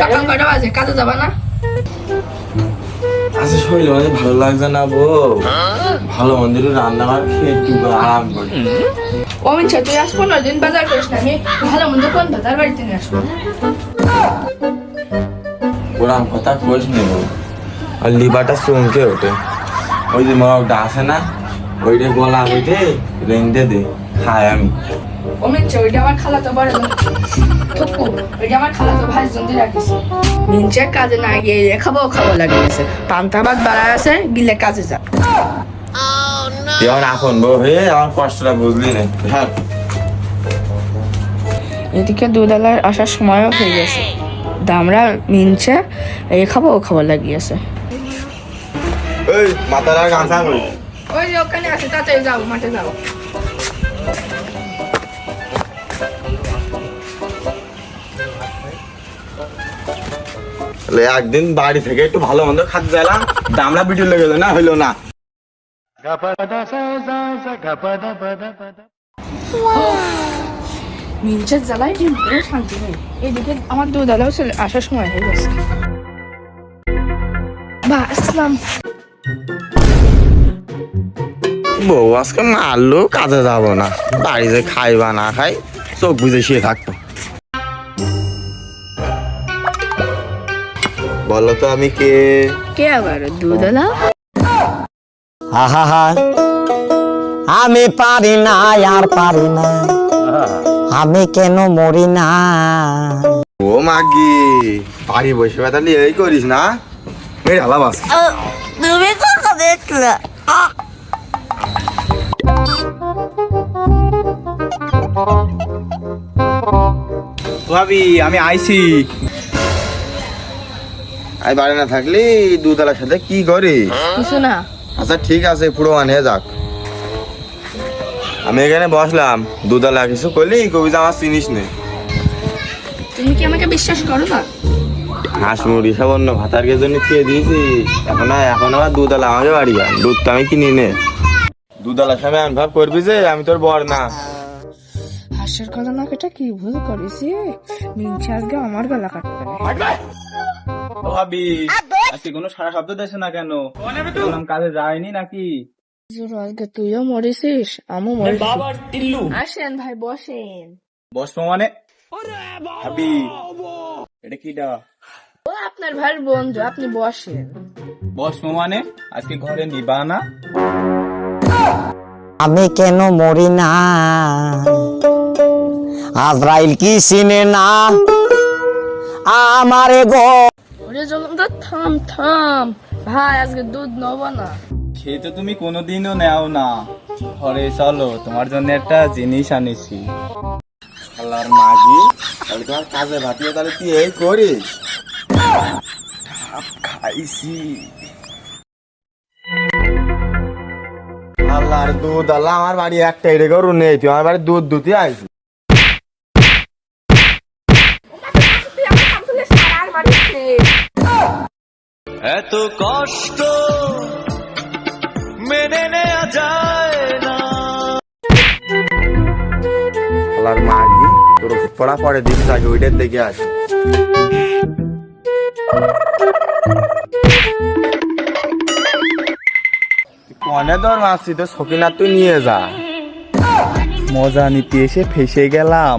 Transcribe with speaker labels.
Speaker 1: সকাল কয়টা বাজে? কাজে যাবা না?
Speaker 2: আচ্ছা শরীর মানে ভালো লাগছে না বউ, ভালো মন্দির রান্না আর খেয়ে একটু আরাম করি।
Speaker 1: অমিন তুই আজ 15 দিন বাজার করিস না, আমি ভালো মন্দ কোন বাজার বাড়িতে নিয়ে আসবো।
Speaker 2: ওরাম কথা কইস নি বউ, আর লিভারটা চমকে ওঠে। ওই যে মগটা আছে না, ওইটা গলা ওইটে রেঁধে দে খাই আমি।
Speaker 1: অমিন ওইটা আমার খালাতো বড় থুকু, ওইটা আমার খালাতো ভাই জন্দি রাখিস। মিনচে কাজে না গিয়ে খাবো লাগে গেছে, পান্তা ভাত বাড়ায় আছে, গিলে কাজে যা।
Speaker 2: তুই আমার আপন বউ হয়ে আমার কষ্টটা বুঝলি না। হ্যাঁ
Speaker 1: এদিকে দুধওয়ালার আসার সময়ও হয়ে গেছে, দামরা মিনছে এই খাবো লাগিয়েছে।
Speaker 2: ওই মাথার গামছা কই?
Speaker 1: ওই যে ওখানে আছে, তাড়াতাড়ি যাও, মাঠে যাও।
Speaker 2: একদিন বাড়ি থেকে একটু ভালো মন্দ খাতে চাইলাম, দামড়া ভিডিও লেগে না হইলো না।
Speaker 1: মিনচের জ্বালায় কিন্তু শান্তি নেই। এদিকে আমার দুধওয়ালাও আসার সময় হয়ে গেছে। বা আসলাম।
Speaker 2: বউ আজকে মারলো, কাজে যাবো না, বাড়িতে খাই বা না খাই চোখ বুঝে শুয়ে থাকতো। বলো তো আমি কে?
Speaker 1: কে আবার দুধওয়ালা?
Speaker 3: আহা, আমি পারি না আর পারি না, আমি কেন মরি না।
Speaker 2: ও মাগি, বাড়ি বসে বেতালি এই করিস না, মেরে হালা বাস।
Speaker 3: তুমি কখন দেখলে?
Speaker 4: ভাবি আমি আইছি।
Speaker 2: আই বাড়ি না থাকলি দুধওয়ালার সাথে কি করিস?
Speaker 1: কিছু না।
Speaker 2: আচ্ছা ঠিক আছে, পুরো আনিয়ে যাক। আমি এখানে বসলাম, দুধওয়ালা কিছু করলি কবি যে আমার চিনিস নে।
Speaker 1: তুমি কি আমাকে বিশ্বাস করো না?
Speaker 2: হাঁস মুড়ি সব অন্য ভাতারকে জন্য খেয়ে দিয়েছি, এখন আবার দুধওয়ালা আমাকে বাড়ি যান, দুধ তো আমি কিনি নে। দুধওয়ালার সামনে অনুভব করবি যে আমি তোর বর না।
Speaker 1: হাসের গলা না কেটে কি ভুল করেছি, মিনছে আজকে আমার গলা কাটবে।
Speaker 4: ও ভাবি আজকে কোনো সারা শব্দ দিয়েছে না কেন? বললাম কাজে যায়নি নাকি?
Speaker 1: আজকে তুইও মরেছিস, আমিও মরেছি। আসেন ভাই বসেন।
Speaker 4: বসবো মানে? ভাবি এটা কিটা?
Speaker 1: ও আপনার ভাইয়ের বন্ধু, আপনি বসেন।
Speaker 4: বসবো মানে আজকে ঘরে নিবা না?
Speaker 3: আমি কেন মরি না, আজরাইল কি চিনে না আমারে গো।
Speaker 1: ওরে জলন্দর থাম ভাই, আজকে দুধ নেবো না।
Speaker 4: সে তো তুমি কোনোদিনও নেও না। ঘরে চলো, তোমার জন্য একটা জিনিস আনিছি।
Speaker 2: আল্লাহর মাগি, তাহলে তোমার কাজে ভাতিয়ে তাহলে তুই এই করিস? খাইছি আল্লাহর দুধ, আল্লাহ আমার বাড়ি একটা এড়ে গরু নেই, তুই আমার বাড়ি দুধ দুধই আইসি।
Speaker 5: এত কষ্ট মেনে নেওয়া যায় না।
Speaker 2: আল্লাহর মাগি, তোর পড়া পড়ে দিস আগে, ওইটার দেখে আসি। কনে দর মাসি তো সকিনা তুই নিয়ে যা।
Speaker 4: মজা নিতে এসে ফেসে গেলাম।